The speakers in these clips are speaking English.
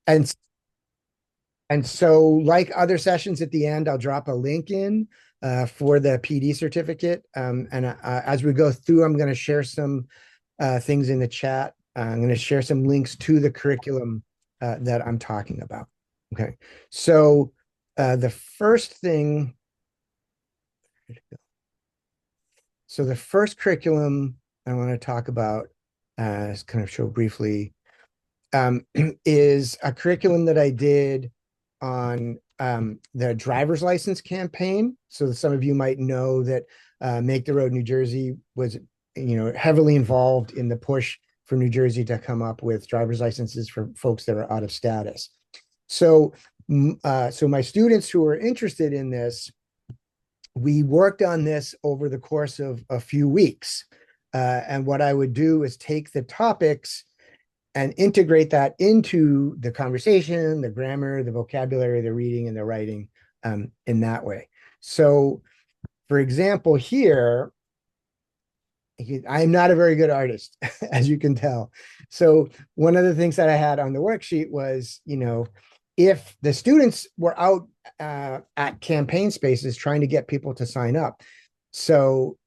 And and so, like other sessions at the end, I'll drop a link in for the PD certificate. And as we go through, I'm going to share some things in the chat. I'm going to share some links to the curriculum that I'm talking about. Okay. So the first thing, so the first curriculum I want to talk about, kind of show briefly, is a curriculum that I did on the driver's license campaign. So some of you might know that Make the Road New Jersey was, heavily involved in the push for New Jersey to come up with driver's licenses for folks that are out of status. So, so my students who are interested in this, we worked on this over the course of a few weeks. And what I would do is take the topics and integrate that into the conversation, the grammar, the vocabulary, the reading, and the writing in that way. So, for example, here, I'm not a very good artist, as you can tell. So, one of the things that I had on the worksheet was, if the students were out at campaign spaces trying to get people to sign up. So,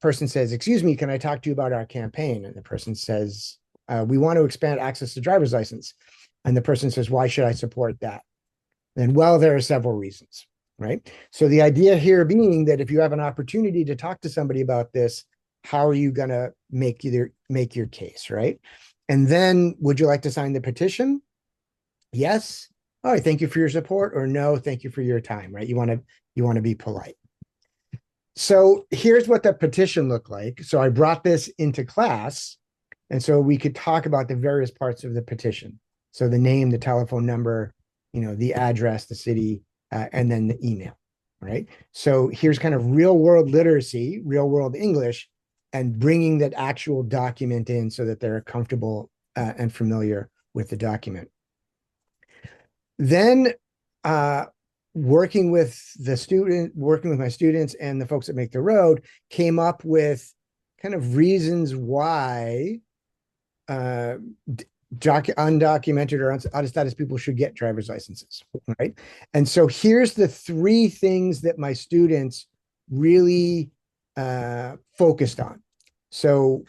person says, "Excuse me, can I talk to you about our campaign?" And the person says, "We want to expand access to driver's license." And the person says, "Why should I support that?" And well, there are several reasons, right? So the idea here being that if you have an opportunity to talk to somebody about this, how are you going to make your case, right? And then, would you like to sign the petition? Yes. All right, thank you for your support, or no, thank you for your time, right? You want to be polite. So here's what the petition looked like. So I brought this into class, and so we could talk about the various parts of the petition. So the name, the telephone number, the address, the city, and then the email, right? So here's kind of real world literacy, real world English, and bringing that actual document in so that they're comfortable and familiar with the document. Then working with my students and the folks that Make the Road, came up with kind of reasons why undocumented or out of status people should get driver's licenses, right? And so here's the three things that my students really focused on. So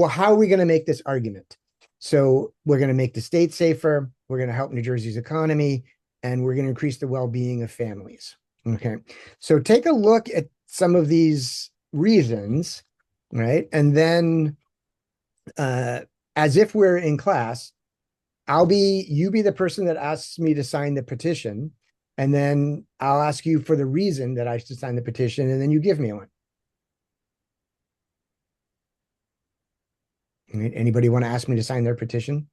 how are we going to make this argument? So we're going to make the state safer, we're going to help New Jersey's economy, and we're going to increase the well-being of families. Okay, so take a look at some of these reasons, right? And then as if we're in class, you be the person that asks me to sign the petition, and then I'll ask you for the reason that I should sign the petition, and then you give me one. Anybody want to ask me to sign their petition?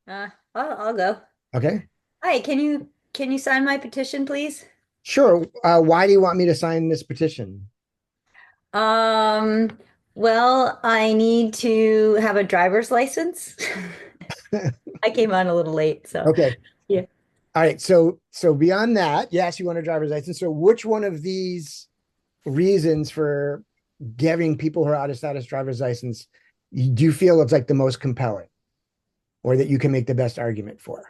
I'll go. Okay, Hi, can you sign my petition, please? sure. Why do you want me to sign this petition? Um, well, I need to have a driver's license. I came on a little late, so Okay. yeah. All right. So beyond that, yes, you want a driver's license. So which one of these reasons for giving people who are out of status driver's license do you feel it's like the most compelling, or that you can make the best argument for?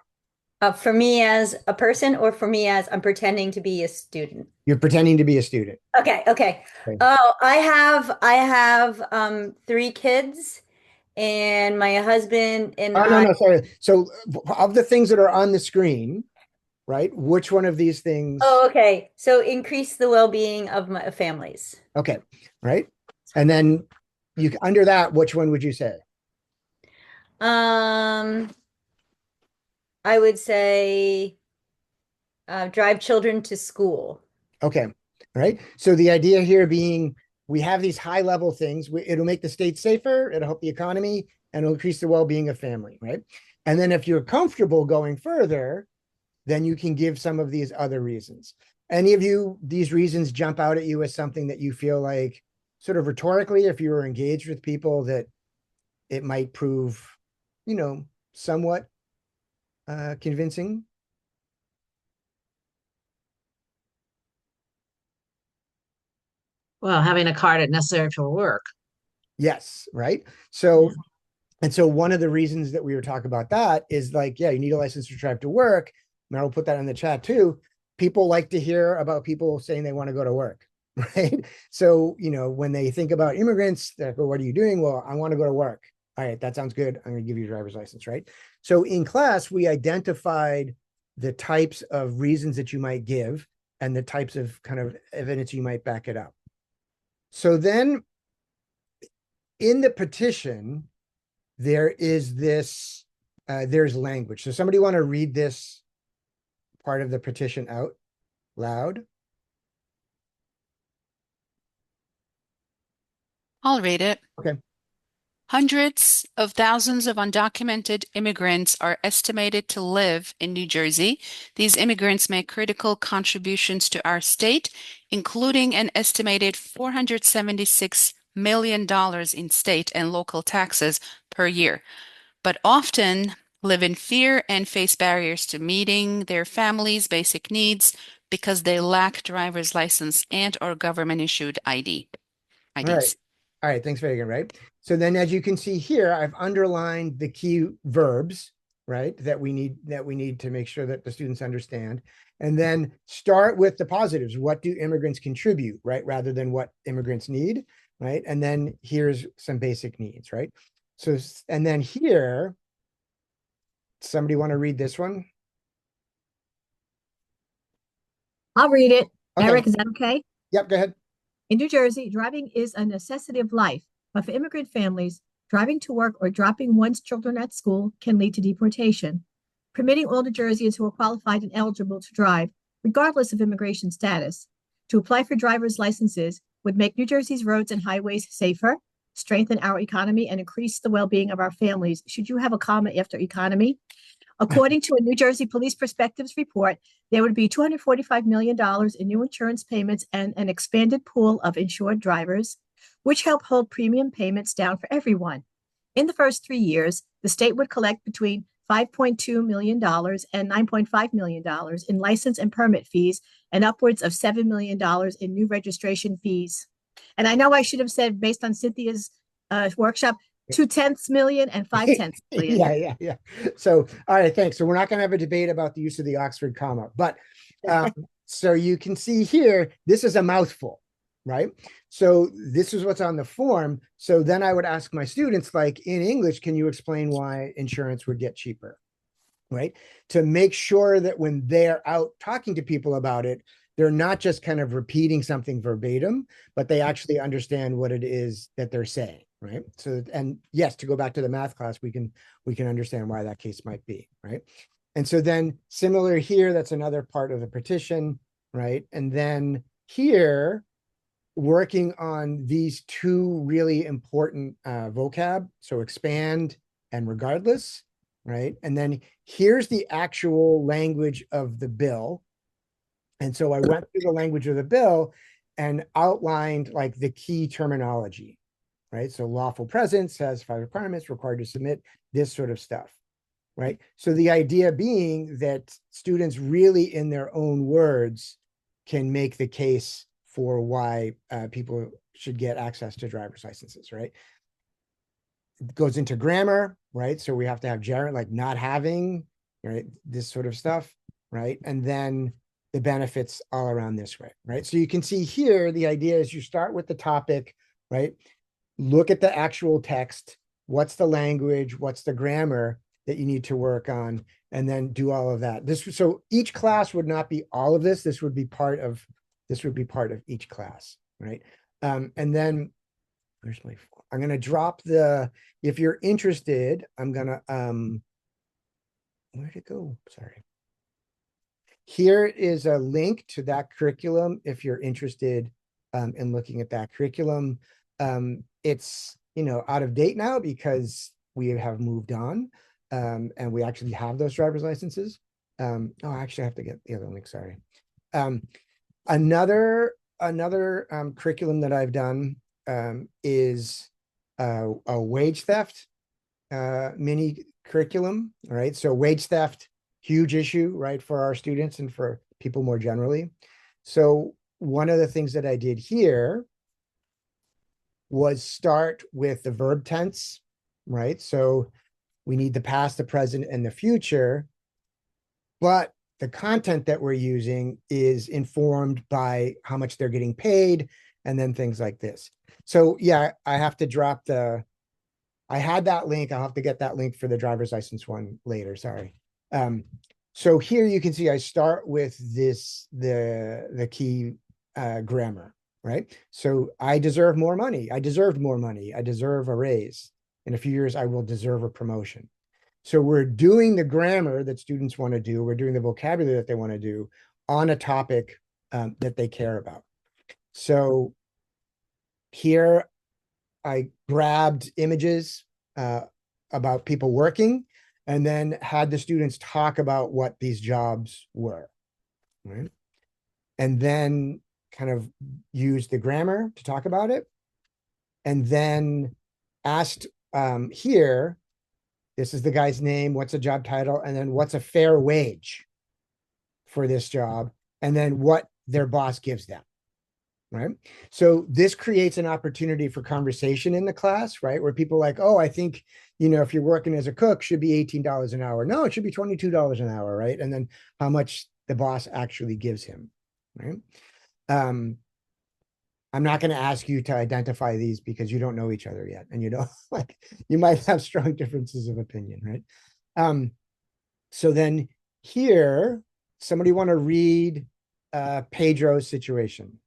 For me as a person, or for me as I'm pretending to be a student? You're pretending to be a student. Okay, okay. Okay. Oh, I have three kids, and my husband and Oh, no, I. no, sorry. So of the things that are on the screen, right? Which one of these things? Oh, okay. So increase the well-being of my families. Okay, right. And then under that, which one would you say? Um, I would say drive children to school. Okay, right. So the idea here being we have these high level things. It'll make the state safer, it'll help the economy, and it'll increase the well being of family, right? And then if you're comfortable going further, then you can give some of these other reasons. Any of these reasons jump out at you as something that you feel like, sort of rhetorically, if you were engaged with people, that it might prove, somewhat convincing? Well, having a car that's necessary for work. Yes, right. So And so one of the reasons that we were talking about that is like, yeah, you need a license to drive to work. And I'll put that in the chat too. People like to hear about people saying they want to go to work, right? So, when they think about immigrants, they go, what are you doing? Well, I want to go to work. All right, that sounds good. I'm going to give you a driver's license, right? So in class, we identified the types of reasons that you might give and the types of kind of evidence you might back it up. So then in the petition, there is this, there's language. So somebody want to read this part of the petition out loud? I'll read it. Okay. Hundreds of thousands of undocumented immigrants are estimated to live in New Jersey. These immigrants make critical contributions to our state, including an estimated $476 million in state and local taxes per year, but often live in fear and face barriers to meeting their families' basic needs because they lack driver's license and or government issued All right. IDs. All right. Thanks, Megan. Right. So then, as you can see here, I've underlined the key verbs, right, that we need to make sure that the students understand. And then start with the positives. What do immigrants contribute, right, rather than what immigrants need, right? And then here's some basic needs, right? So, and then here, somebody want to read this one? I'll read it. Okay. Eric, is that okay? Yep. Go ahead. In New Jersey, driving is a necessity of life, but for immigrant families, driving to work or dropping one's children at school can lead to deportation. Permitting all New Jerseyans who are qualified and eligible to drive, regardless of immigration status, to apply for driver's licenses would make New Jersey's roads and highways safer, strengthen our economy, and increase the well being of our families. Should you have a comma after economy? According to a New Jersey Police Perspectives report, there would be $245 million in new insurance payments and an expanded pool of insured drivers, which help hold premium payments down for everyone. In the first 3 years, the state would collect between $5.2 million and $9.5 million in license and permit fees and upwards of $7 million in new registration fees. And I know I should have said, based on Cynthia's workshop, 2/10 million and 5/10 million. Yeah. So, all right, thanks. So we're not going to have a debate about the use of the Oxford comma, but so you can see here, this is a mouthful, right? So this is what's on the form. So then I would ask my students, like in English, can you explain why insurance would get cheaper, right? To make sure that when they're out talking to people about it, they're not just kind of repeating something verbatim, but they actually understand what it is that they're saying, right? So, and yes, to go back to the math class, we can understand why that case might be, right? And so then similar here, that's another part of the petition, right? And then here, working on these two really important vocab, so expand and regardless, right? And then here's the actual language of the bill. And so I went through the language of the bill and outlined like the key terminology, right? So lawful presence has 5 requirements, required to submit this sort of stuff, right? So the idea being that students really in their own words can make the case for why people should get access to driver's licenses, right? It goes into grammar, right? So we have to have gerund, like not having, right? This sort of stuff, right? And then the benefits all around this way, right? So you can see here, the idea is you start with the topic, right? Look at the actual text. What's the language? What's the grammar that you need to work on? And then do all of that. So each class would not be all of this. This would be part of each class, right? And then where's my phone? I'm going to drop if you're interested, I'm going to, where'd it go? Sorry. Here is a link to that curriculum if you're interested in looking at that curriculum. It's, out of date now because we have moved on and we actually have those driver's licenses. I actually have to get the other link, sorry. Another curriculum that I've done is a wage theft mini curriculum, right? So wage theft, huge issue, right, for our students and for people more generally. So one of the things that I did here was start with the verb tense, right? So we need the past, the present, and the future, but the content that we're using is informed by how much they're getting paid and then things like this. So yeah, I have to drop I had that link. I'll have to get that link for the driver's license one later. Sorry. So here you can see I start with the key grammar, right? So I deserve more money. I deserved more money. I deserve a raise. In a few years, I will deserve a promotion. So we're doing the grammar that students want to do. We're doing the vocabulary that they want to do on a topic that they care about. So here I grabbed images about people working and then had the students talk about what these jobs were, right? And then kind of used the grammar to talk about it. And then asked here, this is the guy's name, what's a job title, and then what's a fair wage for this job, and then what their boss gives them, right? So this creates an opportunity for conversation in the class, right? Where people are like, oh, I think, if you're working as a cook, should be $18 an hour. No, it should be $22 an hour, right? And then how much the boss actually gives him, right? I'm not going to ask you to identify these because you don't know each other yet. And like you might have strong differences of opinion, right? So then here, somebody want to read Pedro's situation?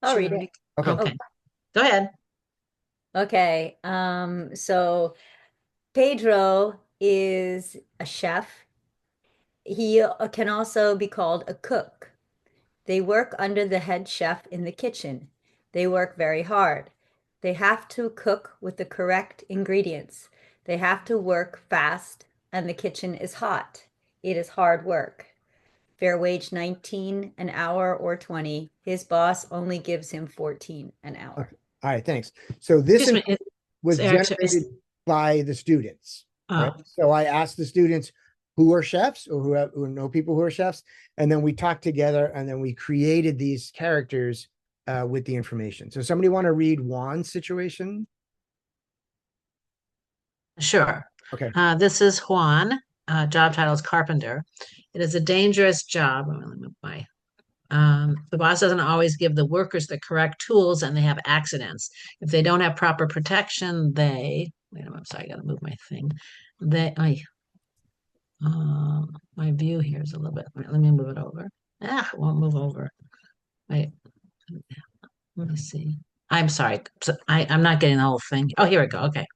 I'll read it. Okay. Okay. Go ahead. Okay. So Pedro is a chef. He can also be called a cook. They work under the head chef in the kitchen. They work very hard. They have to cook with the correct ingredients. They have to work fast, and the kitchen is hot. It is hard work. Fair wage 19 an hour or 20. His boss only gives him 14 an hour. Okay. All right, thanks. So this Excuse me, was it's actually- generated by the students, right? Oh. So I asked the students who are chefs or who know people who are chefs, and then we talked together, and then we created these characters with the information. So somebody want to read Juan's situation? Sure. Okay. This is Juan. Job title is carpenter. It is a dangerous job. Let me move my. The boss doesn't always give the workers the correct tools, and they have accidents. If they don't have proper protection, wait a minute. I'm sorry, I got to move my thing. My view here is a little bit. Let me move it over. It won't move over. Wait. Let me see. I'm sorry. I'm not getting the whole thing. Oh, here we go. Okay.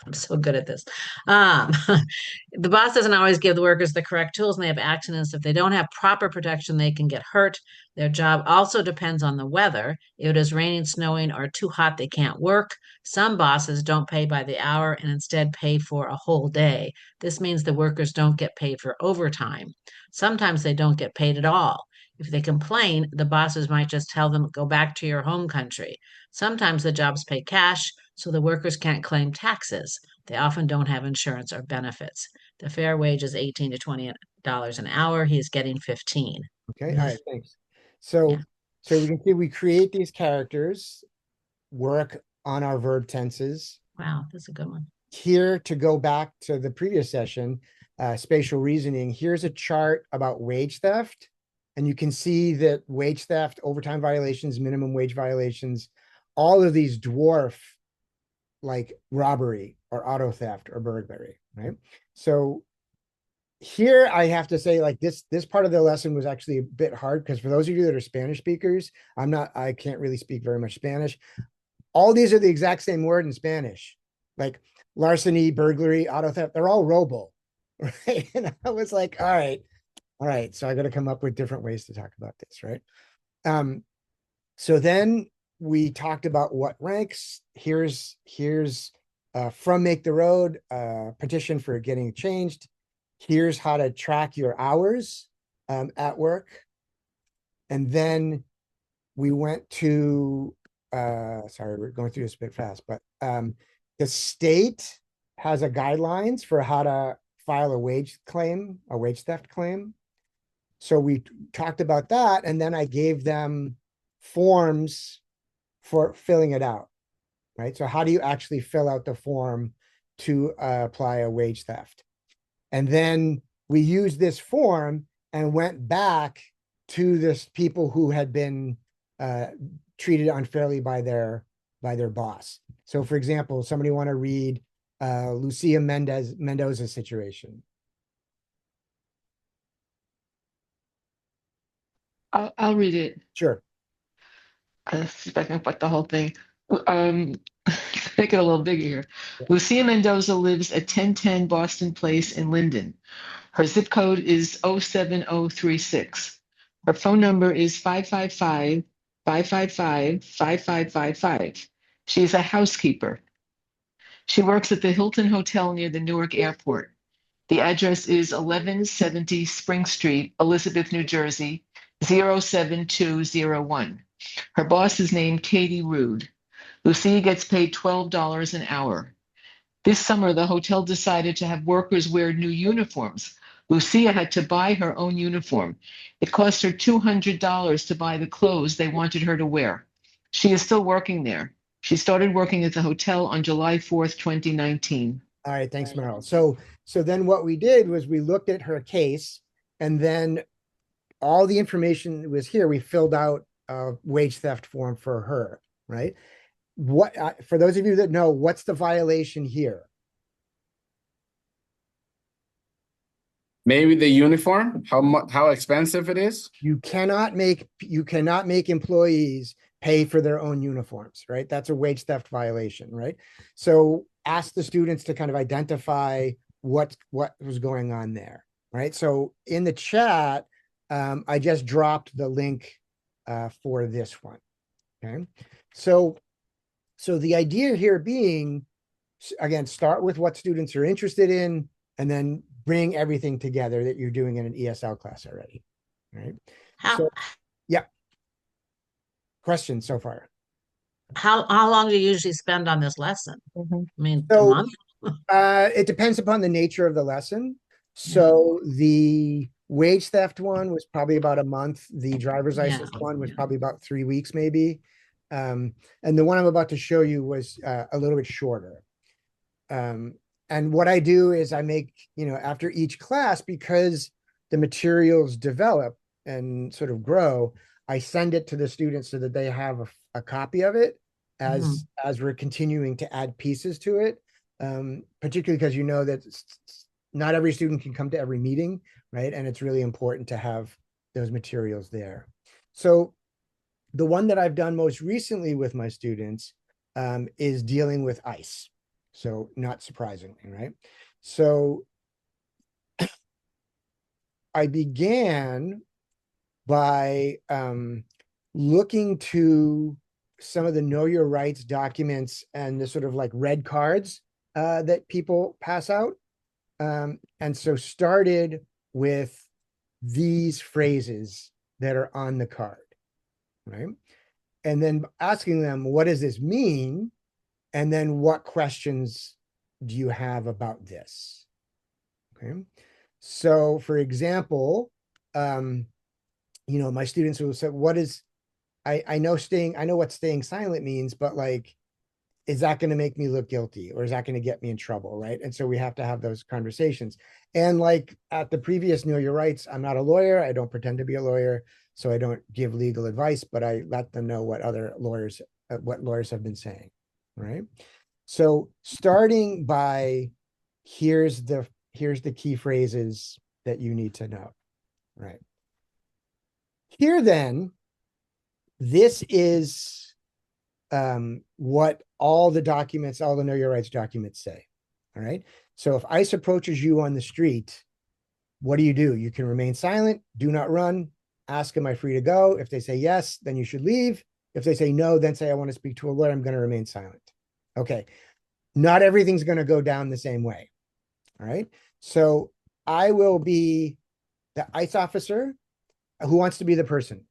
I'm so good at this. The boss doesn't always give the workers the correct tools, and they have accidents. If they don't have proper protection, they can get hurt. Their job also depends on the weather. If it is raining, snowing, or too hot, they can't work. Some bosses don't pay by the hour and instead pay for a whole day. This means the workers don't get paid for overtime. Sometimes they don't get paid at all. If they complain, the bosses might just tell them, go back to your home country. Sometimes the jobs pay cash, so the workers can't claim taxes. They often don't have insurance or benefits. The fair wage is $18 to $20 an hour. He is getting 15. Okay. All right. Thanks. So, so we can see we create these characters, work on our verb tenses. Wow, that's a good one. Here, to go back to the previous session, spatial reasoning, here's a chart about wage theft. And you can see that wage theft, overtime violations, minimum wage violations, all of these dwarf like robbery or auto theft or burglary, right? So here I have to say, like, this part of the lesson was actually a bit hard because for those of you that are Spanish speakers, I can't really speak very much Spanish. All these are the exact same word in Spanish, like larceny, burglary, auto theft, they're all robo, right? And I was like, all right, so I got to come up with different ways to talk about this, right? So then we talked about what ranks. Here's from Make the Road, petition for getting changed. Here's how to track your hours at work. And then we went to, sorry, we're going through this a bit fast, but the state has a guidelines for how to file a wage theft claim. So we talked about that, and then I gave them forms for filling it out, right? So how do you actually fill out the form to apply a wage theft? And then we used this form and went back to this people who had been treated unfairly by their boss. So for example, somebody want to read Lucia Mendoza's situation? I'll read it. Sure. See if I can put the whole thing. Um, make it a little bigger here. Yeah. Lucia Mendoza lives at 1010 Boston Place in Linden. Her zip code is 07036. Her phone number is 555-555-5555. She is a housekeeper. She works at the Hilton Hotel near the Newark Airport. The address is 1170 Spring Street, Elizabeth, New Jersey, 07201. Her boss is named Katie Rude. Lucia gets paid $12 an hour. This summer, the hotel decided to have workers wear new uniforms. Lucia had to buy her own uniform. It cost her $200 to buy the clothes they wanted her to wear. She is still working there. She started working at the hotel on July 4th, 2019. All right, thanks, Meryl. So then what we did was we looked at her case, and then all the information was here. We filled out a wage theft form for her, right? What for those of you that know, what's the violation here? Maybe the uniform, how expensive it is. You cannot make employees pay for their own uniforms, right? That's a wage theft violation, right? So ask the students to kind of identify what was going on there, right? So in the chat, I just dropped the link for this one. Okay, so the idea here being, again, start with what students are interested in, and then bring everything together that you're doing in an ESL class already, right? So, yeah. Questions so far? How long do you usually spend on this lesson? I mean, a So, month? it depends upon the nature of the lesson. So the wage theft one was probably about a month. The driver's license one was probably about 3 weeks, maybe. And the one I'm about to show you was a little bit shorter. And what I do is I make, after each class, because the materials develop and sort of grow, I send it to the students so that they have a copy of it as we're continuing to add pieces to it. Particularly because that not every student can come to every meeting, right? And it's really important to have those materials there. So the one that I've done most recently with my students is dealing with ICE. So not surprisingly, right? So I began by looking to some of the Know Your Rights documents and the sort of like red cards that people pass out. And so started with these phrases that are on the card, right? And then asking them, what does this mean? And then what questions do you have about this? Okay. So for example, my students will say, I know what staying silent means, but like, is that going to make me look guilty, or is that going to get me in trouble? Right. And so we have to have those conversations. And like at the previous Know Your Rights, I'm not a lawyer. I don't pretend to be a lawyer. So I don't give legal advice, but I let them know what lawyers have been saying. Right. So starting by here's the key phrases that you need to know. Right. Here then, this is what all the Know Your Rights documents say. All right. So if ICE approaches you on the street, what do? You can remain silent, do not run, ask, am I free to go? If they say yes, then you should leave. If they say no, then say, I want to speak to a lawyer, I'm going to remain silent. Okay. Not everything's going to go down the same way. All right. So I will be the ICE officer. Who wants to be the person?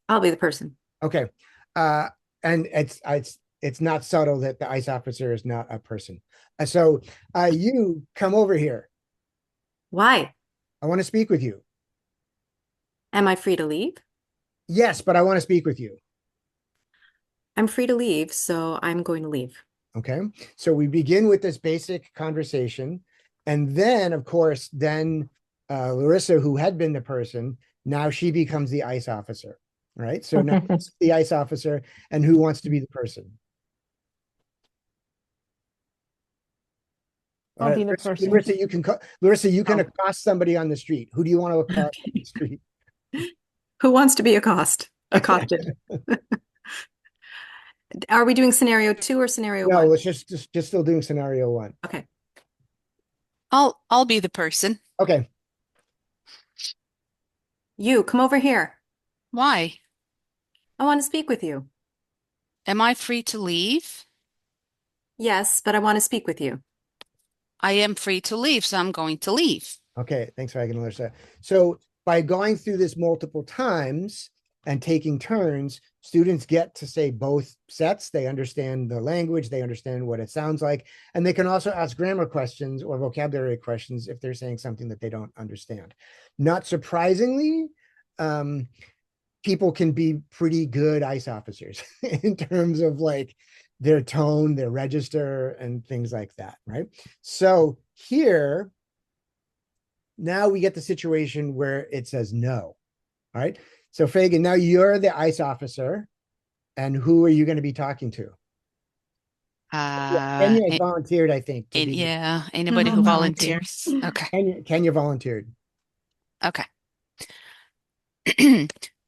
I'll be the person. Okay. And it's not subtle that the ICE officer is not a person. So you come over here. Why? I want to speak with you. Am I free to leave? Yes, but I want to speak with you. I'm free to leave, so I'm going to leave. Okay. So we begin with this basic conversation. And then, of course, Larissa, who had been the person, now she becomes the ICE officer, right? So now it's the ICE officer, and who wants to be the person? I'll be the person. Larissa, you can accost somebody on the street. Who do you want to accost on the street? Who wants to be accosted? Are we doing scenario 2 or scenario 1? No, let's just still doing scenario 1. Okay. I'll be the person. Okay. You come over here. Why? I want to speak with you. Am I free to leave? Yes, but I want to speak with you. I am free to leave, so I'm going to leave. Okay, thanks for asking, Larissa. So by going through this multiple times and taking turns, students get to say both sets. They understand the language, they understand what it sounds like, and they can also ask grammar questions or vocabulary questions if they're saying something that they don't understand. Not surprisingly, people can be pretty good ICE officers in terms of like their tone, their register, and things like that, right? So here, now we get the situation where it says no, all right? So Fagan, now you're the ICE officer, and who are you going to be talking to? Kenya has volunteered, I think. Anybody who volunteers. Okay. Kenya volunteered. Okay.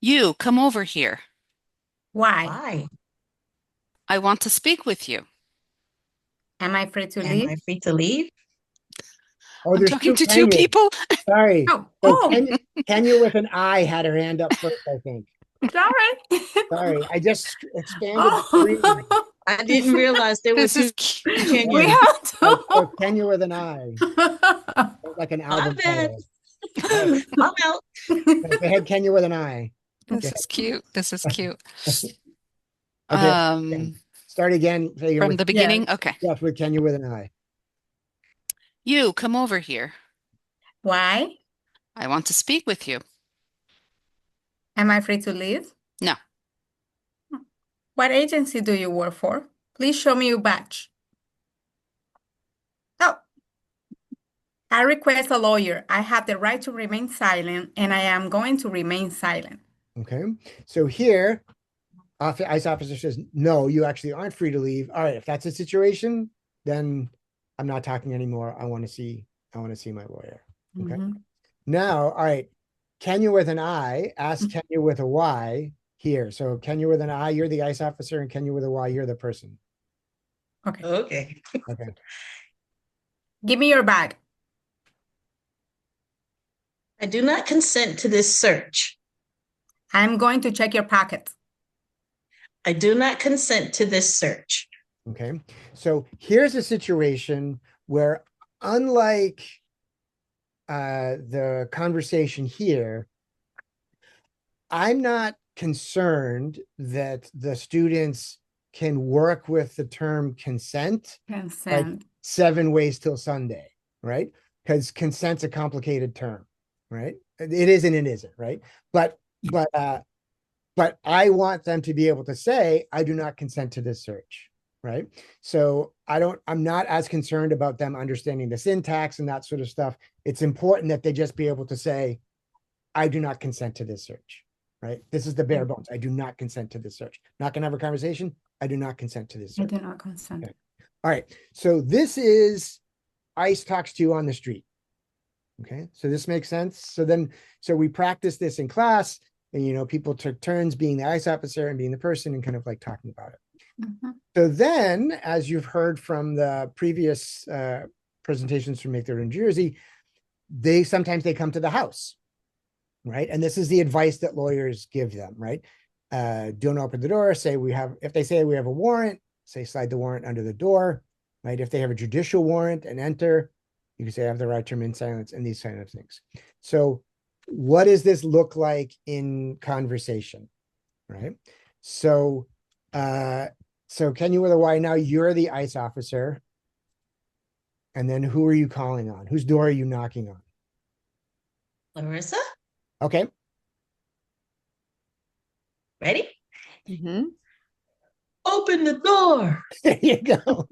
You come over here. Why? I want to speak with you. Am I free to leave? Am I free to leave? Oh, I'm there's talking to Kenya. two people. Sorry. Oh, So Kenya with an I had her hand up first, I think. Sorry, I just expanded the screen. I didn't realize there was This is two cute. We Kenyans. have to. So Kenya with an I, like an album bad. title. I'm out. They had Kenya with an I. This is cute. This is cute. Okay. Start again. From the beginning? Yeah. Okay. Yes, with Kenya with an I. You come over here. Why? I want to speak with you. Am I free to leave? No. What agency do you work for? Please show me your badge. Oh, I request a lawyer. I have the right to remain silent, and I am going to remain silent. Okay. So here, ICE officer says, no, you actually aren't free to leave. All right, if that's the situation, then I'm not talking anymore. I want to see my lawyer. Okay. Mhm. Now, all right, Kenya with an I, ask Kenya with a Y here. So Kenya with an I, you're the ICE officer, and Kenya with a Y, you're the person. Okay. Okay. Okay. Give me your bag. I do not consent to this search. I'm going to check your pockets. I do not consent to this search. Okay. So here's a situation where, unlike the conversation here, I'm not concerned that the students can work with the term consent like Consent. 7 ways till Sunday, right? Because consent's a complicated term, right? It is and it isn't, right? But I want them to be able to say, I do not consent to this search, right? So I'm not as concerned about them understanding the syntax and that sort of stuff. It's important that they just be able to say, I do not consent to this search, right? This is the bare bones. I do not consent to this search. Not gonna have a conversation. I do not consent to this I search. do not consent. Okay. All right. So this is ICE talks to you on the street. Okay. So this makes sense. So we practice this in class, and people took turns being the ICE officer and being the person and kind of like talking about it. Mhm. So then, as you've heard from the previous presentations from Make Their Own Jersey, sometimes they come to the house, right? And this is the advice that lawyers give them, right? Don't open the door. If they say we have a warrant, say slide the warrant under the door, right? If they have a judicial warrant and enter, you can say I have the right to remain silent and these kind of things. So what does this look like in conversation, right? So Kenya with a Y, now you're the ICE officer. And then who are you calling on? Whose door are you knocking on? Larissa, Okay. ready? Mm-hmm. Open the door. There you go.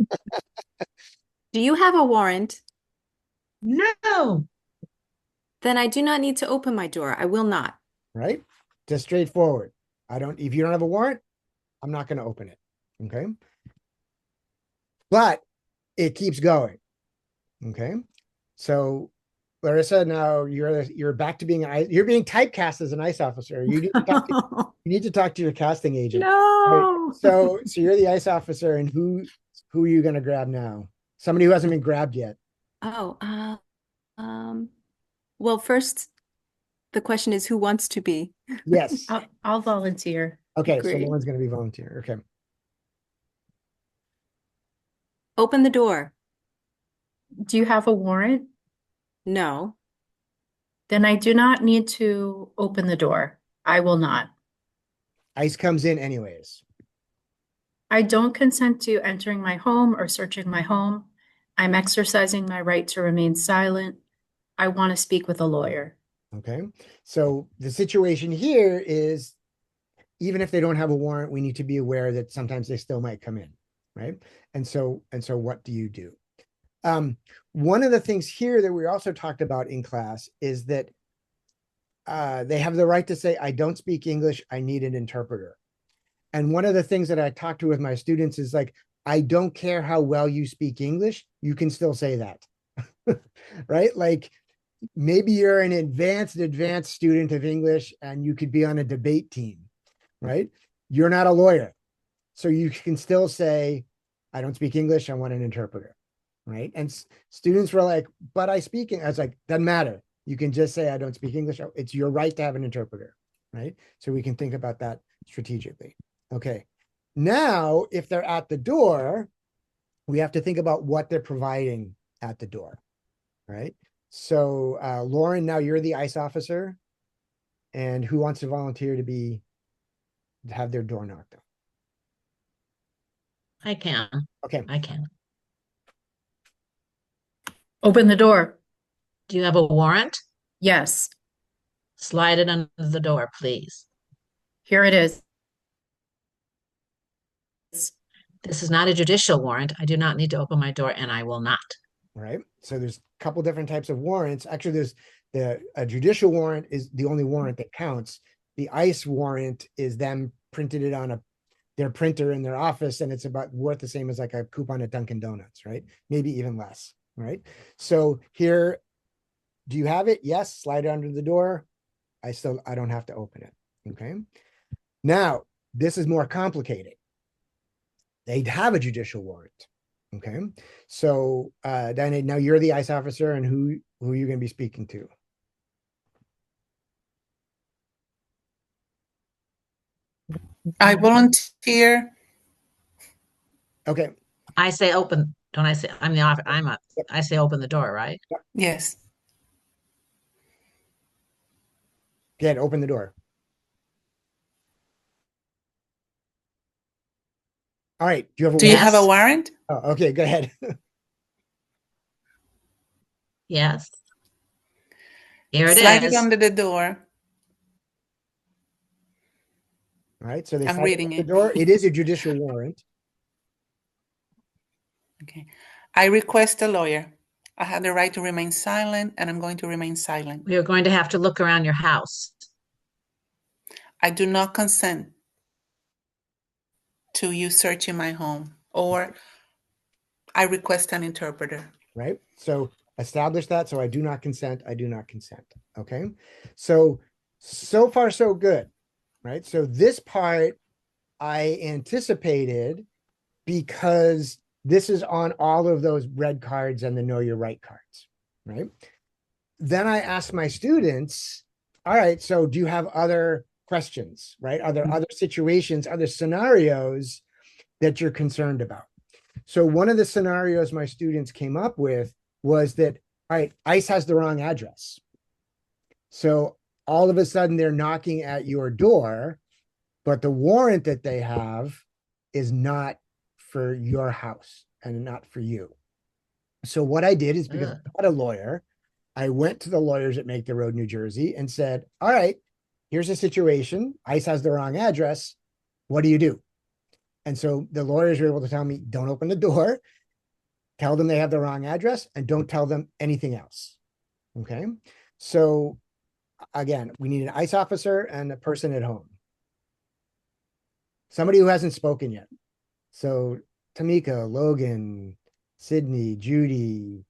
Do you have a warrant? No. Then I do not need to open my door. I will not. Right? Just straightforward. If you don't have a warrant, I'm not going to open it. Okay. But it keeps going. Okay. So Larissa, now you're back to you're being typecast as an ICE officer. You need to talk to your casting agent. No. Right. So you're the ICE officer, and who are you going to grab now? Somebody who hasn't been grabbed yet. Oh, well, first, the question is who wants to be? Yes. I'll volunteer. Okay. So Great. Lauren's going to be volunteer. Okay. Open the door. Do you have a warrant? No. Then I do not need to open the door. I will not. ICE comes in anyways. I don't consent to entering my home or searching my home. I'm exercising my right to remain silent. I want to speak with a lawyer. Okay. So the situation here is, even if they don't have a warrant, we need to be aware that sometimes they still might come in. Right. And so what do you do? One of the things here that we also talked about in class is that they have the right to say, I don't speak English, I need an interpreter. And one of the things that I talk to with my students is like, I don't care how well you speak English, you can still say that. Right? Like maybe you're an advanced student of English and you could be on a debate team, right? You're not a lawyer. So you can still say, I don't speak English, I want an interpreter, right? And students were like, but I speak, I was like, doesn't matter. You can just say, I don't speak English. It's your right to have an interpreter, right? So we can think about that strategically. Okay. Now, if they're at the door, we have to think about what they're providing at the door, right? So Lauren, now you're the ICE officer. And who wants to volunteer to have their door knocked on? I can. Okay. I can. Open the door. Do you have a warrant? Yes, Slide it under the door, please. here it is. This is not a judicial warrant. I do not need to open my door, and I will not. Right. So there's a couple different types of warrants. Actually, there's a judicial warrant is the only warrant that counts. The ICE warrant is them printed it on their printer in their office, and it's about worth the same as like a coupon at Dunkin' Donuts, right? Maybe even less, right? So here, do you have it? Yes, slide it under the door. I don't have to open it. Okay. Now, this is more complicated. They'd have a judicial warrant. Okay. So Diana, now you're the ICE officer, and who are you going to be speaking to? I volunteer. Okay. I say open. Don't I say I'm the officer? I say open the door, right? Yes. Good. Open the door. All right. Do you have a Do you warrant? have a warrant? Oh, okay. Go ahead. Yes. Here it Slide is. it under the door. All right. So they I'm slide reading the it. door. It is a judicial warrant. Okay. I request a lawyer. I have the right to remain silent, and I'm going to remain silent. We are going to have to look around your house. I do not consent to you searching my home, or I request an interpreter. Right. So establish that. So I do not consent. I do not consent. Okay. So far, so good. Right. So this part I anticipated because this is on all of those red cards and the know your right cards. Right. Then I asked my students, all right, so do you have other questions? Right. Are there other situations, other scenarios that you're concerned about? So one of the scenarios my students came up with was that, all right, ICE has the wrong address. So all of a sudden they're knocking at your door, but the warrant that they have is not for your house and not for you. So what I did is, because I'm not a lawyer, I went to the lawyers at Make the Road, New Jersey, and said, all right, here's a situation. ICE has the wrong address. What do you do? And so the lawyers were able to tell me, don't open the door, tell them they have the wrong address, and don't tell them anything else. Okay. So again, we need an ICE officer and a person at home. Somebody who hasn't spoken yet. So Tamika, Logan, Sydney, Judy,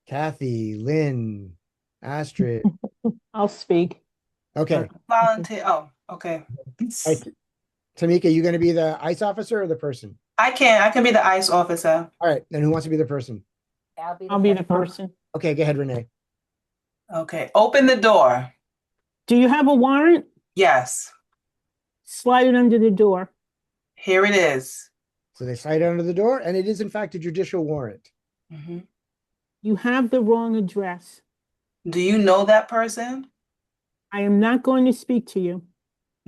Kathy, Lynn, Astrid. I'll speak. Okay. Volunteer. Oh, okay. Right. Tamika, you going to be the ICE officer or the person? I can be the ICE officer. All right. Then who wants to be the person? I'll be the person. Okay. Go ahead, Renee. Okay. Open the door. Do you have a warrant? Yes. Slide it under the door. Here it is. So they slide under the door, and it is, in fact, a judicial warrant. Mm-hmm. You have the wrong address. Do you know that person? I am not going to speak to you.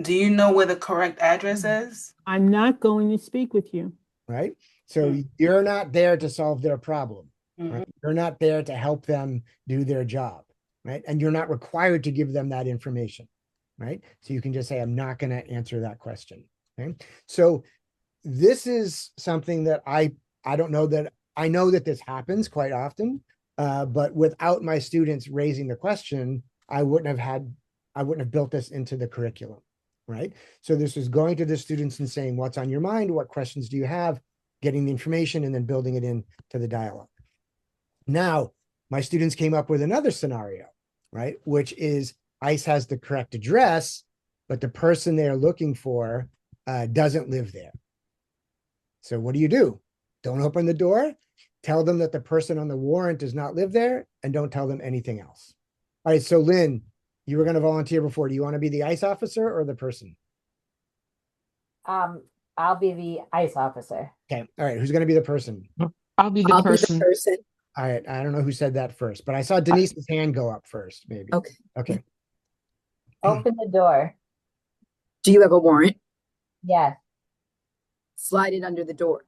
Do you know where the correct address is? I'm not going to speak with you. Right. So you're not there to solve their problem. Mm-hmm. Right? You're not there to help them do their job. Right. And you're not required to give them that information. Right. So you can just say, I'm not going to answer that question. Okay. So this is something that I don't know that I know that this happens quite often, but without my students raising the question, I wouldn't have built this into the curriculum, right? So this is going to the students and saying, what's on your mind? What questions do you have? Getting the information and then building it into the dialogue. Now, my students came up with another scenario, right? Which is ICE has the correct address, but the person they're looking for doesn't live there. So what do? Don't open the door. Tell them that the person on the warrant does not live there, and don't tell them anything else. All right, so Lynn, you were going to volunteer before. Do you want to be the ICE officer or the person? I'll be the ICE officer. Okay, all right, who's going to be the person? I'll be the person. All right, I don't know who said that first, but I saw Denise's hand go up first, maybe. Okay. Open the door. Do you have a warrant? Yes. Slide it under the door.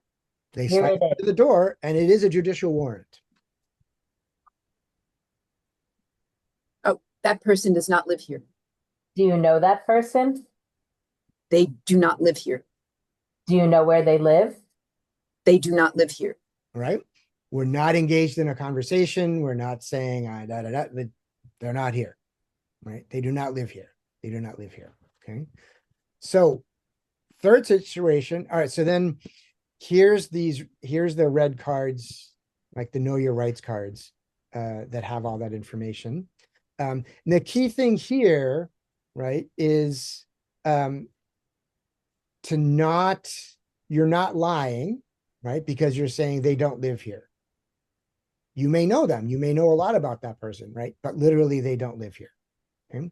They slide under the door, and it is a judicial warrant. Oh, that person does not live here. Do you know that person? They do not live here. Do you know where they live? They do not live here. All right. We're not engaged in a conversation. We're not saying they're not here. Right? They do not live here. They do not live here. Okay. So third situation. All right. So then here's the red cards, like the know your rights cards that have all that information. And the key thing here, right, is you're not lying, right? Because you're saying they don't live here. You may know them. You may know a lot about that person, right? But literally they don't live here. Okay.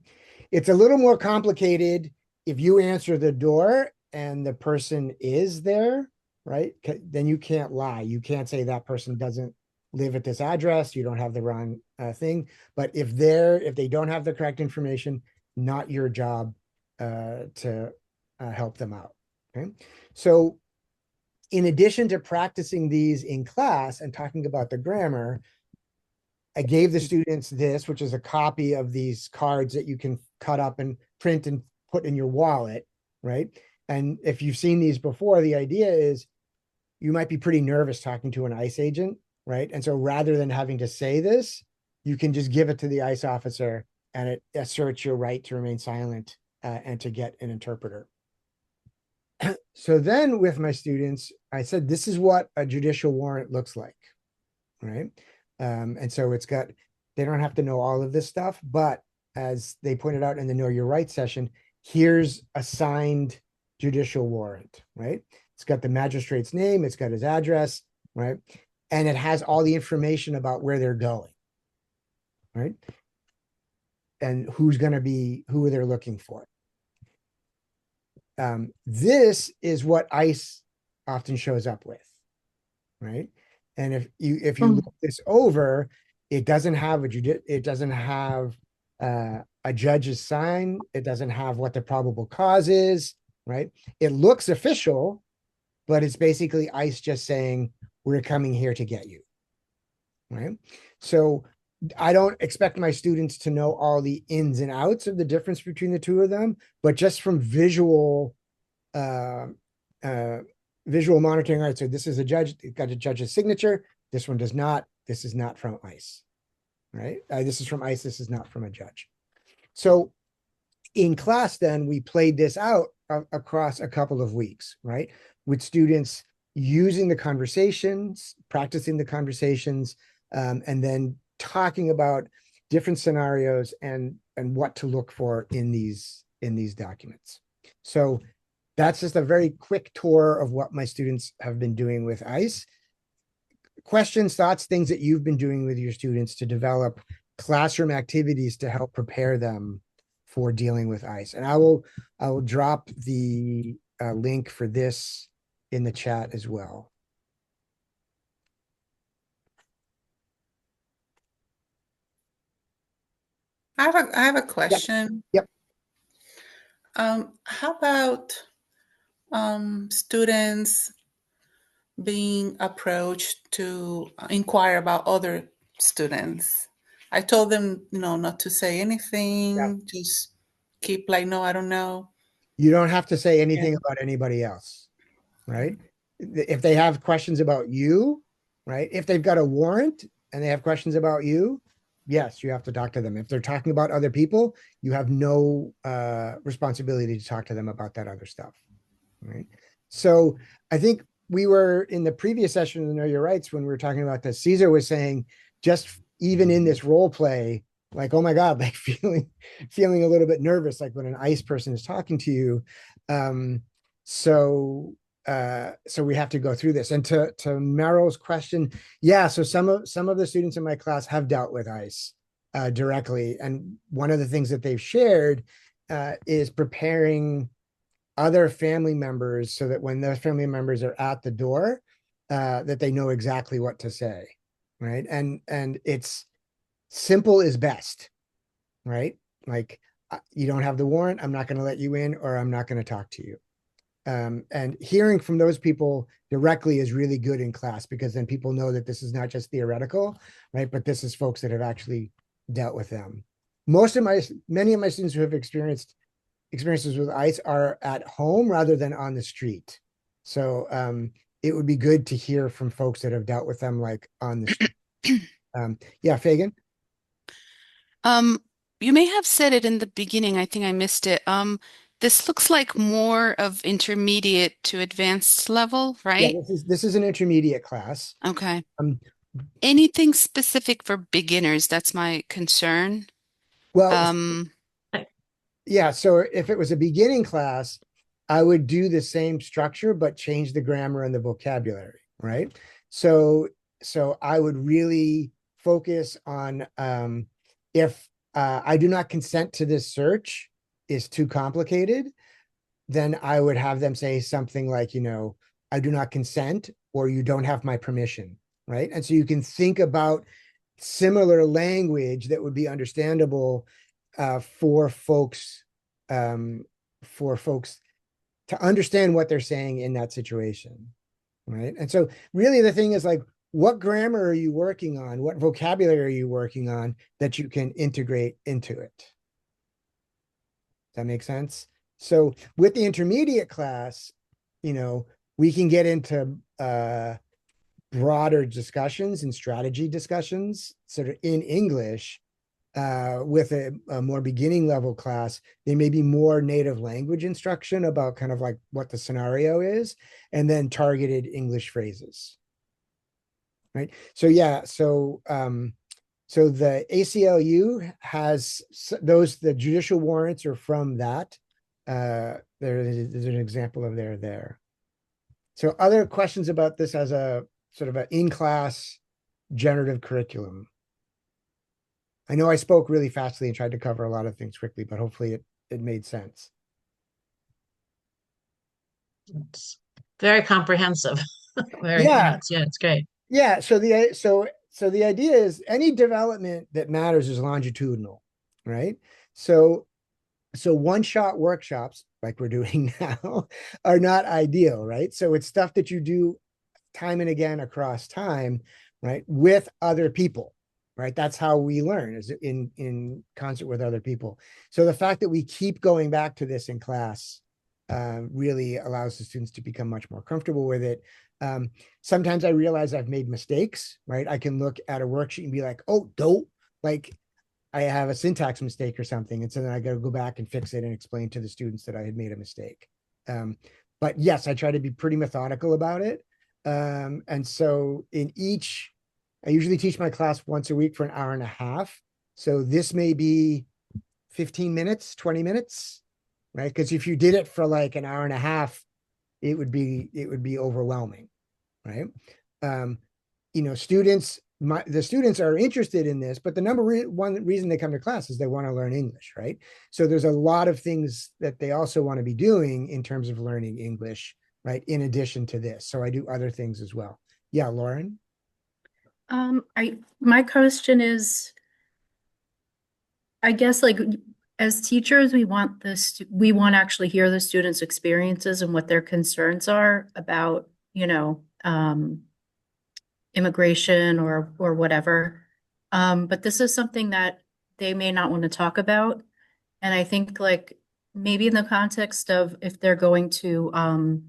It's a little more complicated if you answer the door and the person is there, right? Then you can't lie. You can't say that person doesn't live at this address. You don't have the wrong thing. But if they don't have the correct information, not your job to help them out. Okay. So in addition to practicing these in class and talking about the grammar, I gave the students this, which is a copy of these cards that you can cut up and print and put in your wallet, right? And if you've seen these before, the idea is you might be pretty nervous talking to an ICE agent, right? And so rather than having to say this, you can just give it to the ICE officer and it asserts your right to remain silent and to get an interpreter. So then with my students, I said, this is what a judicial warrant looks like, right? And so they don't have to know all of this stuff, but as they pointed out in the Know Your Rights session, here's a signed judicial warrant, right? It's got the magistrate's name, it's got his address, right? And it has all the information about where they're going, right? And who they're looking for. This is what ICE often shows up with, right? And if you look this over, it doesn't have a judge's sign. It doesn't have what the probable cause is, right? It looks official, but it's basically ICE just saying, we're coming here to get you, right? So I don't expect my students to know all the ins and outs of the difference between the two of them, but just from visual visual monitoring. All right, so this is a judge, it got a judge's signature. This one does not. This is not from ICE, right? This is from ICE. This is not from a judge. So in class, then we played this out across a couple of weeks, right? With students using the conversations, practicing the conversations, and then talking about different scenarios and what to look for in these documents. So that's just a very quick tour of what my students have been doing with ICE. Questions, thoughts, things that you've been doing with your students to develop classroom activities to help prepare them for dealing with ICE. And I will drop the link for this in the chat as well. I have a question. Yep. How about students being approached to inquire about other students? I told them, not to say anything, just keep like, no, I don't know. You don't have to say anything about anybody else, right? If they have questions about you, right? If they've got a warrant and they have questions about you, yes, you have to talk to them. If they're talking about other people, you have no responsibility to talk to them about that other stuff, right? So I think we were in the previous session of Know Your Rights when we were talking about this. Caesar was saying, just even in this role play, like, oh my God, like feeling a little bit nervous, like when an ICE person is talking to you. So we have to go through this. And to Meryl's question, yeah, so some of the students in my class have dealt with ICE directly. And one of the things that they've shared is preparing other family members so that when those family members are at the door, that they know exactly what to say, right? And it's simple is best, right? Like, you don't have the warrant, I'm not going to let you in, or I'm not going to talk to you. And hearing from those people directly is really good in class, because then people know that this is not just theoretical, right? But this is folks that have actually dealt with them. Many of my students who have experiences with ICE are at home rather than on the street. So it would be good to hear from folks that have dealt with them, like on the street. Yeah, Fagan. You may have said it in the beginning. I think I missed it. This looks like more of intermediate to advanced level, Yeah, right? this is an intermediate class. Okay. Um, Anything specific for beginners? That's my concern. well, yeah, so if it was a beginning class, I would do the same structure, but change the grammar and the vocabulary, right? So I would really focus on if I do not consent to this search is too complicated, then I would have them say something like, I do not consent, or you don't have my permission, right? And so you can think about similar language that would be understandable for folks to understand what they're saying in that situation, right? And so really the thing is, like, what grammar are you working on? What vocabulary are you working on that you can integrate into it? Does that make sense? So with the intermediate class, we can get into broader discussions and strategy discussions sort of in English. With a more beginning level class, there may be more native language instruction about kind of like what the scenario is, and then targeted English phrases. Right. So yeah, so the ACLU has the judicial warrants are from that. There's an example of there. So other questions about this as a sort of an in-class generative curriculum? I know I spoke really fastly and tried to cover a lot of things quickly, but hopefully it made sense. It's very comprehensive. Yeah, it's great. Yeah. So the idea is any development that matters is longitudinal, right? So one-shot workshops like we're doing now are not ideal, right? So it's stuff that you do time and again across time, right? With other people, right? That's how we learn, is in concert with other people. So the fact that we keep going back to this in class really allows the students to become much more comfortable with it. Sometimes I realize I've made mistakes, right? I can look at a worksheet and be like, oh, don't, like I have a syntax mistake or something. And so then I got to go back and fix it and explain to the students that I had made a mistake. But yes, I try to be pretty methodical about it. And so I usually teach my class once a week for an hour and a half. So this may be 15 minutes, 20 minutes, right? Because if you did it for like an hour and a half, it would be overwhelming, right? The students are interested in this, but the one reason they come to class is they want to learn English, right? So there's a lot of things that they also want to be doing in terms of learning English, right? In addition to this. So I do other things as well. Yeah, Lauren? My question is, I guess like as teachers, we want we want to actually hear the students' experiences and what their concerns are about, immigration or whatever. But this is something that they may not want to talk about. And I think like maybe in the context of if they're going to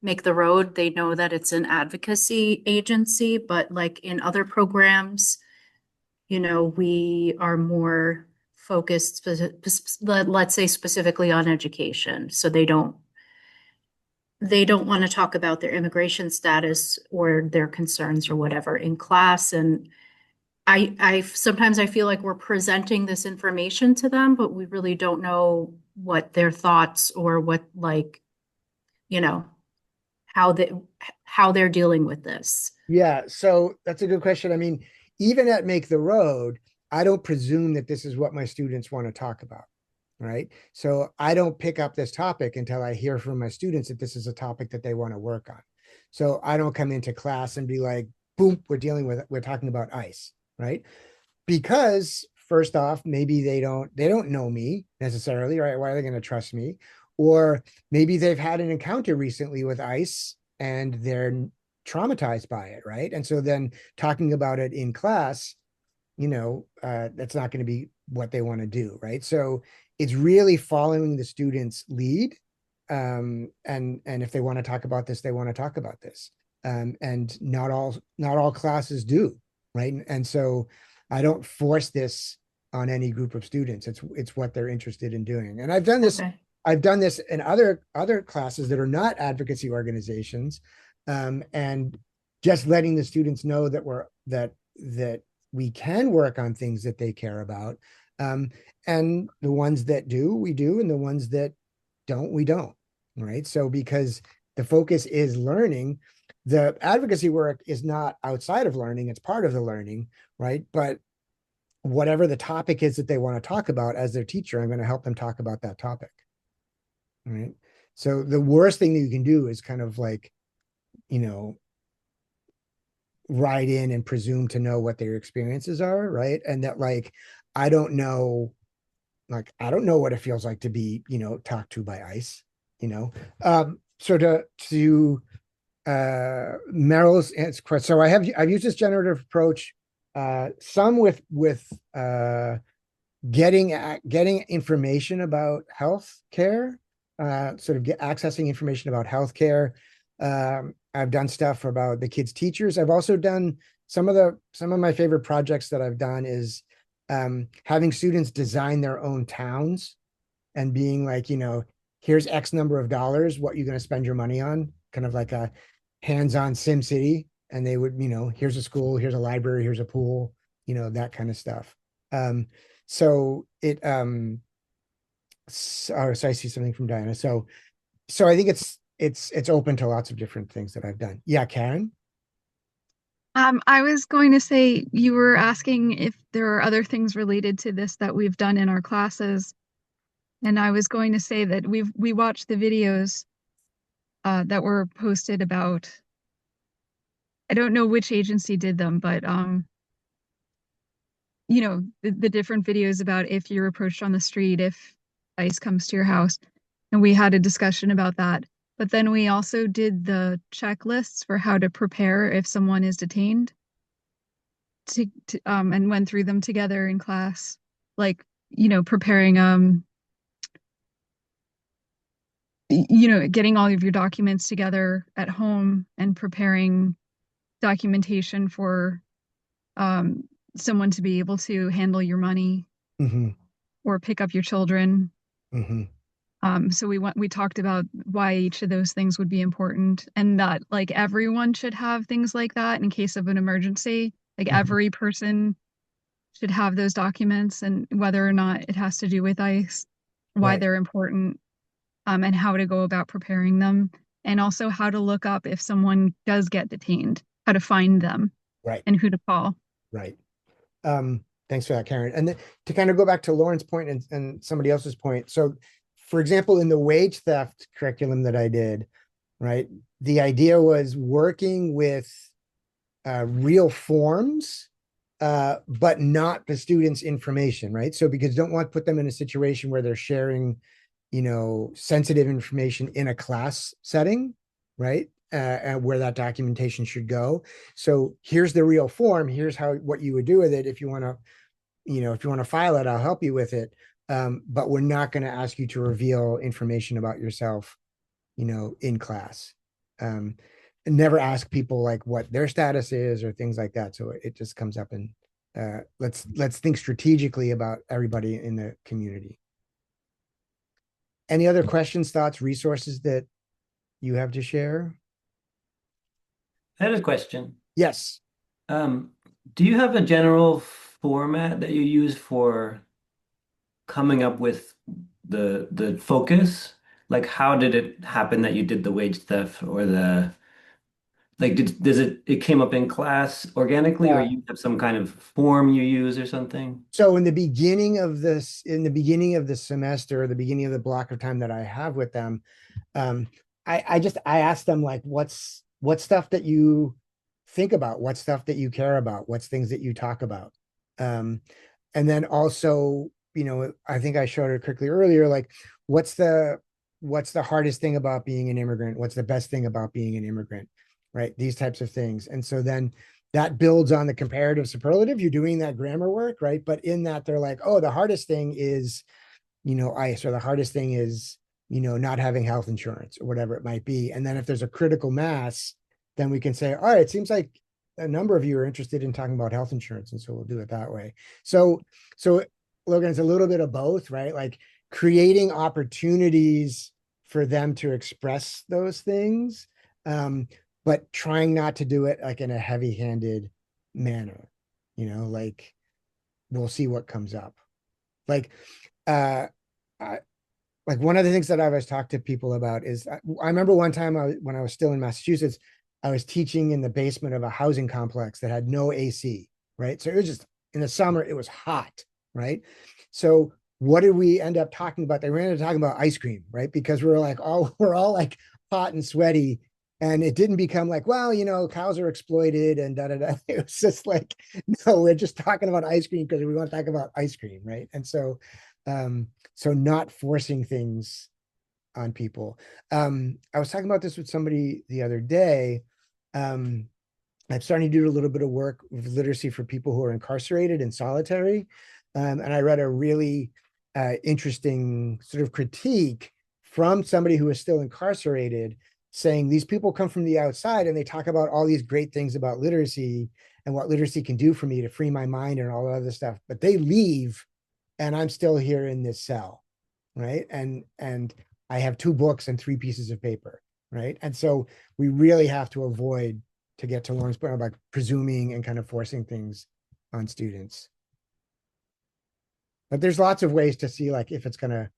make the road, they know that it's an advocacy agency, but like in other programs, we are more focused, let's say specifically on education. So they don't want to talk about their immigration status or their concerns or whatever in class. And I sometimes I feel like we're presenting this information to them, but we really don't know what their thoughts or what like, you know, how they're dealing with this. Yeah, so that's a good question. I mean, even at Make the Road, I don't presume that this is what my students want to talk about, right? So I don't pick up this topic until I hear from my students that this is a topic that they want to work on. So I don't come into class and be like, boom, we're talking about ICE, right? Because first off, maybe they don't know me necessarily, right? Why are they going to trust me? Or maybe they've had an encounter recently with ICE and they're traumatized by it, right? And so then talking about it in class, that's not going to be what they want to do, right? So it's really following the student's lead. And if they want to talk about this, they want to talk about this. And not all classes do, right? And so I don't force this on any group of students. It's what they're interested in doing. And I've done this. Okay. I've done this in other classes that are not advocacy organizations, and just letting the students know that we can work on things that they care about, and the ones that do, we do, and the ones that don't, we don't. Right. So because the focus is learning, the advocacy work is not outside of learning; it's part of the learning, right? But whatever the topic is that they want to talk about as their teacher, I'm going to help them talk about that topic. Right. So the worst thing that you can do is kind of like, write in and presume to know what their experiences are, right? And that like, I don't know what it feels like to be, talked to by ICE, So to Meryl's question. So I've used this generative approach, some with getting information about health care, accessing information about health care. I've done stuff about the kids' teachers. I've also done some of my favorite projects that I've done is having students design their own towns and being like, here's X number of dollars, what you're going to spend your money on, kind of like a hands-on Sim City. And they would, here's a school, here's a library, here's a pool, that kind of stuff. So it so I see something from Diana. So I think it's open to lots of different things that I've done. Yeah, Karen. I was going to say you were asking if there are other things related to this that we've done in our classes, and I was going to say that we watched the videos that were posted about. I don't know which agency did them, but the different videos about if you're approached on the street, if ICE comes to your house, and we had a discussion about that. But then we also did the checklists for how to prepare if someone is detained, and went through them together in class, like preparing getting all of your documents together at home and preparing documentation for someone to be able to handle your money or pick up your children. So we talked about why each of those things would be important, and that like everyone should have things like that in case of an emergency. Like every person should have those documents, and whether or not it has to do with ICE, why they're important, and how to go about preparing them, and also how to look up if someone does get detained, how to find them, and who to call. Right. Thanks for that, Karen. And to kind of go back to Lauren's point and somebody else's point. So, for example, in the wage theft curriculum that I did, right, the idea was working with real forms, but not the students' information, right? So, because don't want to put them in a situation where they're sharing, sensitive information in a class setting, right? And where that documentation should go. So here's the real form. Here's what you would do with it if you want to, if you want to file it, I'll help you with it. But we're not going to ask you to reveal information about yourself, in class. And never ask people like what their status is or things like that. So it just comes up and let's think strategically about everybody in the community. Any other questions, thoughts, resources that you have to share? I had a question. Yes. Do you have a general format that you use for coming up with the focus? Like, how did it happen that you did the wage theft or does it came up in class organically, or you have some kind of form you use or something? So in the beginning of the semester, the beginning of the block of time that I have with them, I asked them like, what's stuff that you think about, what stuff that you care about, what's things that you talk about. And then also, I think I showed it quickly earlier, like what's the hardest thing about being an immigrant? What's the best thing about being an immigrant? Right? These types of things. And so then that builds on the comparative superlative. You're doing that grammar work, right? But in that they're like, oh, the hardest thing is, ICE, or the hardest thing is, not having health insurance or whatever it might be. And then if there's a critical mass, then we can say, all right, it seems like a number of you are interested in talking about health insurance. And so we'll do it that way. So Logan, it's a little bit of both, right? Like creating opportunities for them to express those things, but trying not to do it like in a heavy-handed manner, like we'll see what comes up. Like, like one of the things that I've always talked to people about is I remember one time when I was still in Massachusetts, I was teaching in the basement of a housing complex that had no AC, right? So it was just in the summer, it was hot, right? So what did we end up talking about? They ended up talking about ice cream, right? Because we're all like hot and sweaty. And it didn't become like, well, cows are exploited and da da da. It was just like, no, we're just talking about ice cream because we want to talk about ice cream, right? And so, so not forcing things on people. I was talking about this with somebody the other day. I'm starting to do a little bit of work with literacy for people who are incarcerated and solitary. And I read a really interesting sort of critique from somebody who is still incarcerated, saying these people come from the outside and they talk about all these great things about literacy and what literacy can do for me to free my mind and all that other stuff, but they leave and I'm still here in this cell, right? And I have 2 books and 3 pieces of paper, right? And so we really have to avoid, to get to Lauren's point about presuming and kind of forcing things on students. But there's lots of ways to see like if it's gonna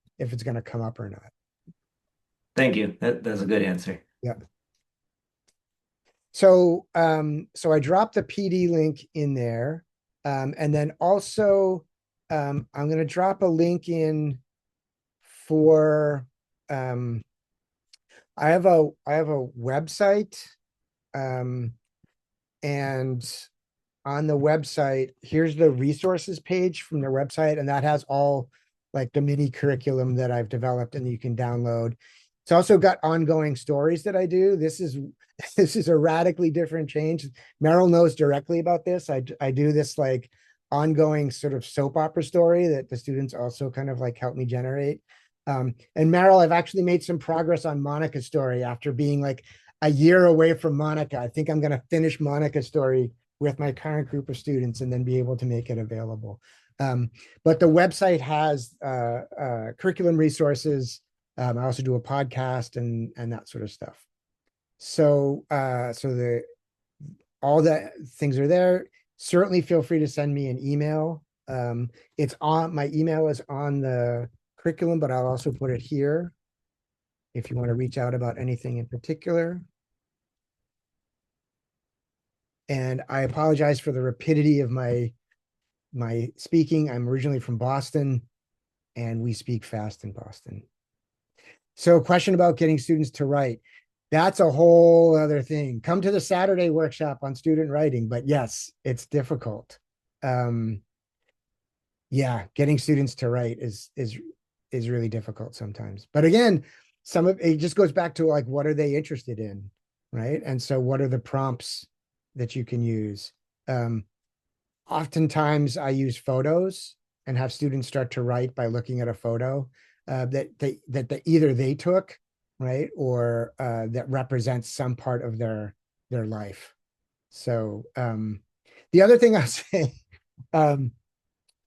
come up or not. Thank you. That's a good answer. Yeah. So so I dropped the PD link in there. And then also I'm going to drop a link in for I have a website, and on the website, here's the resources page from their website, and that has all like the mini curriculum that I've developed and you can download. It's also got ongoing stories that I do. This is a radically different change. Meryl knows directly about this. I do this like ongoing sort of soap opera story that the students also kind of like help me generate. And Meryl, I've actually made some progress on Monica's story after being like a year away from Monica. I think I'm going to finish Monica's story with my current group of students and then be able to make it available. But the website has curriculum resources. I also do a podcast and that sort of stuff. So all the things are there. Certainly feel free to send me an email. It's on, my email is on the curriculum, but I'll also put it here if you want to reach out about anything in particular. And I apologize for the rapidity of my speaking. I'm originally from Boston, and we speak fast in Boston. So a question about getting students to write. That's a whole other thing. Come to the Saturday workshop on student writing, but yes, it's difficult. Yeah, getting students to write is really difficult sometimes. But again, some of it just goes back to like, what are they interested in, right? And so what are the prompts that you can use? Oftentimes I use photos and have students start to write by looking at a photo that either they took, right, or that represents some part of their life. So the other thing I'll say,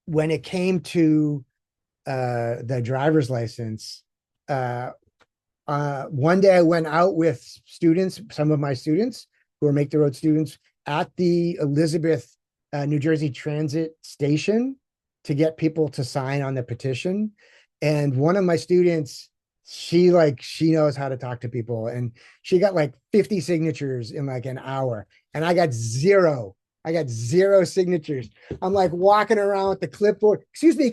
when it came to the driver's license, one day I went out with students, some of my students who are Make the Road students, at the Elizabeth, New Jersey Transit station to get people to sign on the petition. And one of my students, she knows how to talk to people, and she got like 50 signatures in like an hour, and I got zero signatures. I'm like walking around with the clipboard, excuse me.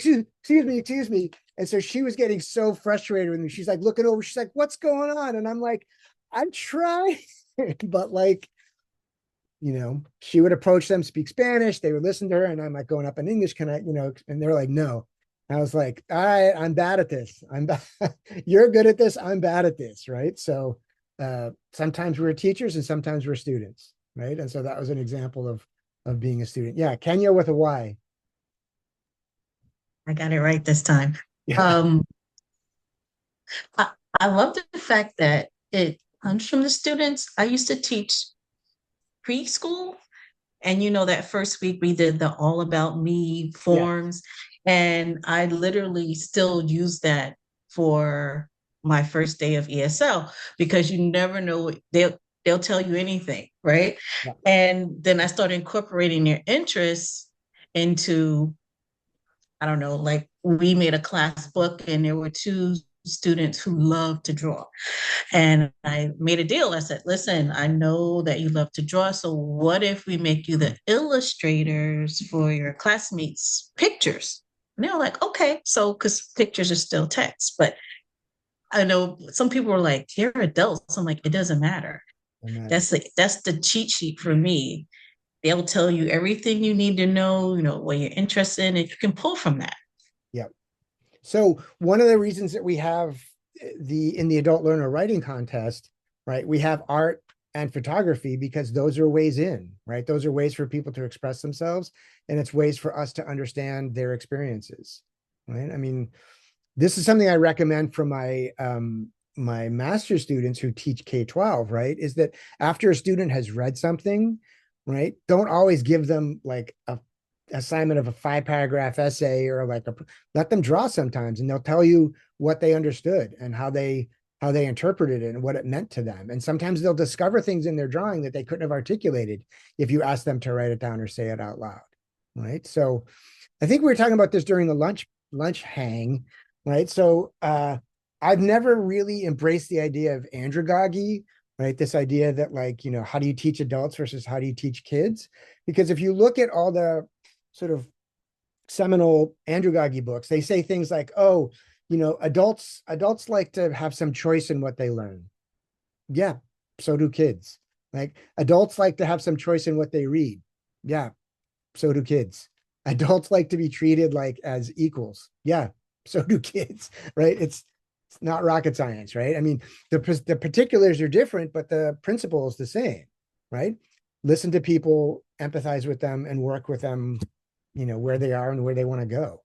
And so she was getting so frustrated with me. She's like looking over, she's like, what's going on? And I'm like, I'm trying. But like, she would approach them, speak Spanish, they would listen to her, and I'm like going up in English, can I, and they're like, no. I was like, all right, I'm bad at this. You're good at this, I'm bad at this, right? So sometimes we're teachers and sometimes we're students, right? And so that was an example of being a student. Yeah, Kenya with a Y. I got it right this time. Yeah. I, I love the fact that it comes from the students. I used to teach preschool, and that first week we did the all about me forms, and I literally still use that for my first day of ESL, because you never know, they'll tell you anything, right? Yeah. And then I started incorporating their interests into, I don't know, like we made a class book and there were two students who loved to draw. And I made a deal. I said, listen, I know that you love to draw. So what if we make you the illustrators for your classmates' pictures? And they were like, okay. So, because pictures are still text. But I know some people were like, you're adults. I'm like, it doesn't matter. That's the cheat sheet for me. They'll tell you everything you need to know, what you're interested in, and you can pull from that. Yep. So one of the reasons that we have in the adult learner writing contest, right, we have art and photography, because those are ways in, right? Those are ways for people to express themselves, and it's ways for us to understand their experiences, right? I mean, this is something I recommend for my my master's students who teach K-12, right? Is that after a student has read something, right, don't always give them like a assignment of a 5-paragraph essay, or like let them draw sometimes, and they'll tell you what they understood and how they interpreted it and what it meant to them. And sometimes they'll discover things in their drawing that they couldn't have articulated if you ask them to write it down or say it out loud, right? So I think we were talking about this during the lunch hang, right? So I've never really embraced the idea of andragogy, right? This idea that like, how do you teach adults versus how do you teach kids? Because if you look at all the sort of seminal andragogy books, they say things like, oh, adults like to have some choice in what they learn. Yeah, so do kids. Like adults like to have some choice in what they read. Yeah, so do kids. Adults like to be treated like as equals. Yeah, so do kids, right? It's not rocket science, right? I mean, the particulars are different, but the principle is the same, right? Listen to people, empathize with them, and work with them, where they are and where they want to go.